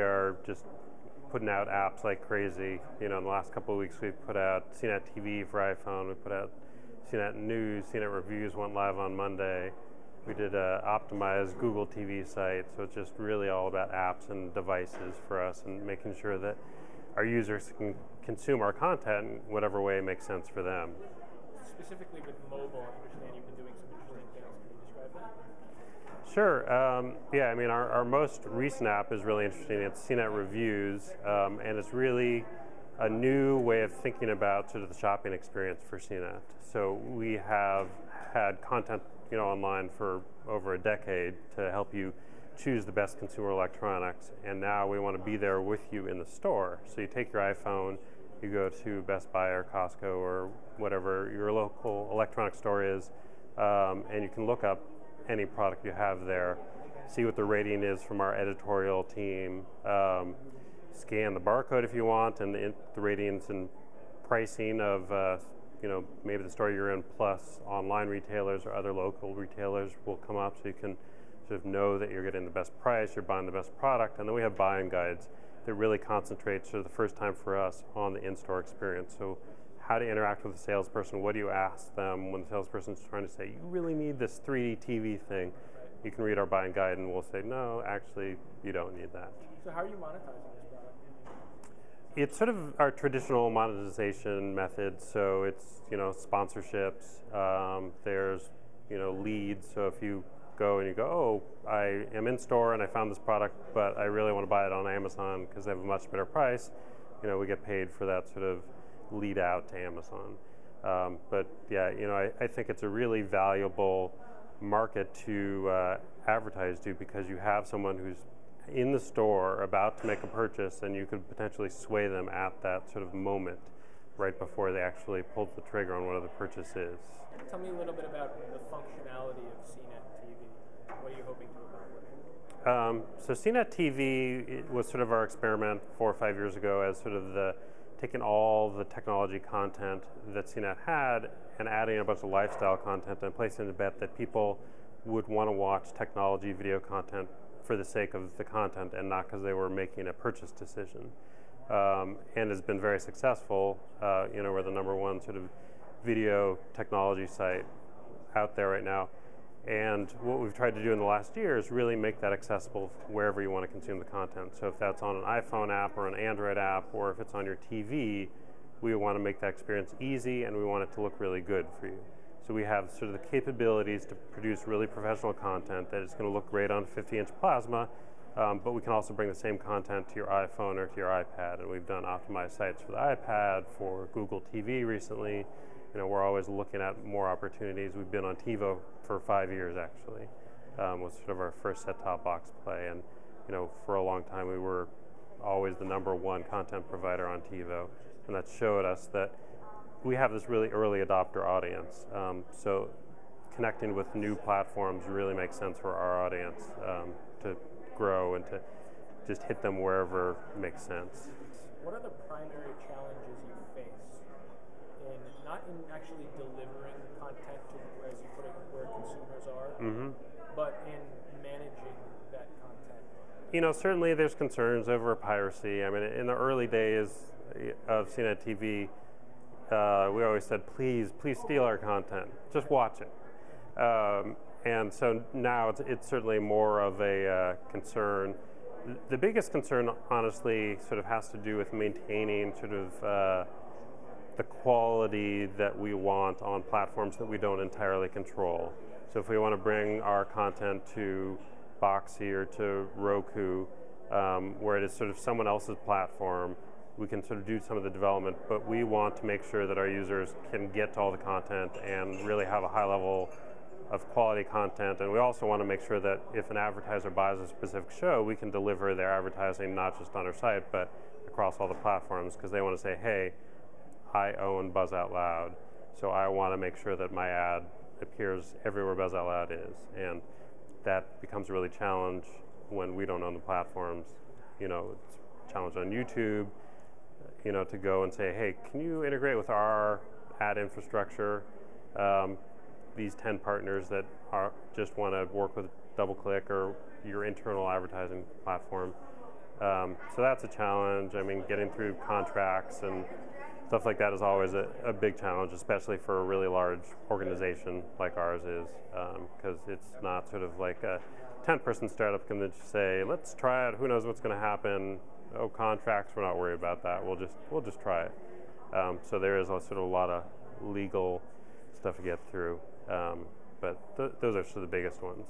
are just putting out apps like crazy. In the last couple of weeks we've put out CNET TV for iPhone, we put out CNET News, CNET Reviews went live on Monday. We did an optimized Google TV site, so it's just really all about apps and devices for us and making sure that our users can consume our content in whatever way makes sense for them. Specifically with mobile, I understand you've been doing some interesting things. Can you describe that? Sure. Our most recent app is really interesting. It's CNET Reviews, and it's really a new way of thinking about sort of the shopping experience for CNET. So we have had content online for over a decade to help you choose the best consumer electronics, and now we want to be there with you in the store. So you take your iPhone, you go to Best Buy or Costco or whatever your local electronic store is, and you can look up any product you have there, see what the rating is from our editorial team, scan the barcode if you want, and the ratings and pricing of maybe the store you're in, plus online retailers or other local retailers will come up, so you can sort of know that you're getting the best price, you're buying the best product. And then we have buying guides that really concentrate sort of the first time for us on the in-store experience. So how to interact with the salesperson, what do you ask them when the salesperson's trying to say, you really need this 3D TV thing. You can read our buying guide and we'll say, no, actually, you don't need that. So how are you monetizing this product? It's sort of our traditional monetization method. So it's, sponsorships, there's, leads. So if you go and you go, oh, I am in store and I found this product, but I really want to buy it on Amazon because they have a much better price, we get paid for that sort of lead out to Amazon. I think it's a really valuable market to advertise to, because you have someone who's in the store about to make a purchase, and you could potentially sway them at that sort of moment right before they actually pull the trigger on whatever the purchase is. Tell me a little bit about the functionality of CNET TV. What are you hoping to accomplish? So CNET TV was sort of our experiment 4 or 5 years ago as sort of taking all the technology content that CNET had and adding a bunch of lifestyle content and placing a bet that people would want to watch technology video content for the sake of the content and not because they were making a purchase decision. And has been very successful. We're the #1 sort of video technology site out there right now. And what we've tried to do in the last year is really make that accessible wherever you want to consume the content. So if that's on an iPhone app or an Android app, or if it's on your TV, we want to make that experience easy, and we want it to look really good for you. So we have sort of the capabilities to produce really professional content that is going to look great on a 50-inch plasma, but we can also bring the same content to your iPhone or to your iPad. And we've done optimized sites for the iPad, for Google TV recently. We're always looking at more opportunities. We've been on TiVo for 5 years, actually, was sort of our first set-top box play. And, for a long time, we were always the #1 content provider on TiVo. And that showed us that we have this really early adopter audience. So connecting with new platforms really makes sense for our audience to grow and to just hit them wherever makes sense. What are the primary challenges you face not in actually delivering content to, as you put it, where consumers are, but in managing that content? Certainly there's concerns over piracy. I mean, in the early days of CNET TV, we always said, please steal our content. Just watch it. And so now it's certainly more of a concern. The biggest concern, honestly, sort of has to do with maintaining sort of the quality that we want on platforms that we don't entirely control. So if we want to bring our content to Boxy or to Roku, where it is sort of someone else's platform, we can sort of do some of the development, but we want to make sure that our users can get to all the content and really have a high level of quality content. And we also want to make sure that if an advertiser buys a specific show, we can deliver their advertising not just on our site, but across all the platforms, because they want to say, hey, I own Buzz Out Loud, so I want to make sure that my ad appears everywhere Buzz Out Loud is. And that becomes a really challenge when we don't own the platforms. It's a challenge on YouTube, to go and say, hey, can you integrate with our ad infrastructure? These 10 partners that just want to work with DoubleClick or your internal advertising platform. So that's a challenge. I mean, getting through contracts and stuff like that is always a big challenge, especially for a really large organization like ours is, because it's not sort of like a 10-person startup can just say, let's try it, who knows what's going to happen. Oh, contracts, we're not worried about that. We'll just try it. So there is sort of a lot of legal stuff to get through, but those are sort of the biggest ones.